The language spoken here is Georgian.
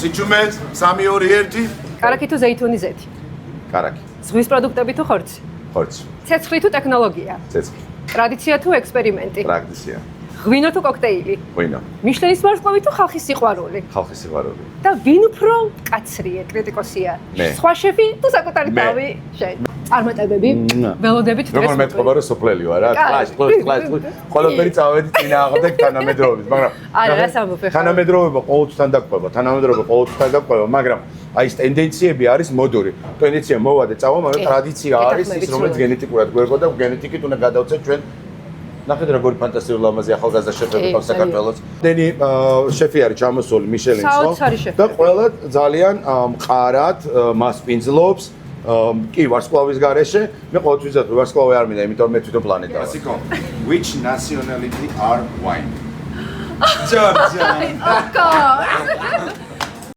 სიჩუმე 3-2-1. კარაქი თუ ზეითუნის ზეთი? კარაქი. ზღვის პროდუქტები თუ ხორცი? ხორცი. ცეცხლი თუ ტექნოლოგია? ცეცხლი. ტრადიცია თუ ექსპერიმენტი? ტრადიცია. ღვინო თუ კოქტეილი? ღვინო. მიშლენის ვარსკვლავი თუ ხალხის სიყვარული? ხალხის სიყვარული. და ვინ უფრო კაცრია, კრიტიკოსია? მე. სხვა შეფი თუ საკუთარი თავი? შენ. წარმატებები, ველოდებით დღეს. როგორ მეტყობა რომ სოფლელიო არა? კლაშ. ყველაფერი წავედი წინააღმდეგ თანამედროვეობის, მაგრამ არა, რას ამბობ ახლა? თანამედროვეობა ყოველთვის დაგვყვება, მაგრამ აი ეს ტენდენციები არის მოდური. ტენდენცია მოვა და წავა, მაგრამ ტრადიცია არის ის, რომელიც გენეტიკურად გვერგო და გენეტიკით უნდა გადავცეთ ჩვენ. ნახეთ როგორი ფანტასტიკური ლამაზი ახალგაზრდა შეფები ყავს საქართველოს. დენი შეფი არის ჩამოსული მიშელინის, ხო? და ყველა ძალიან მყარად მას პინძლობს. კი ვარსკვლავის გარეშე, მე ყოველთვის ვიზარდ ვარსკვლავი არ მინდა, იმიტომ მე თვითონ პლანეტაა. Siko, which nationality are wine? Georgia. Of course.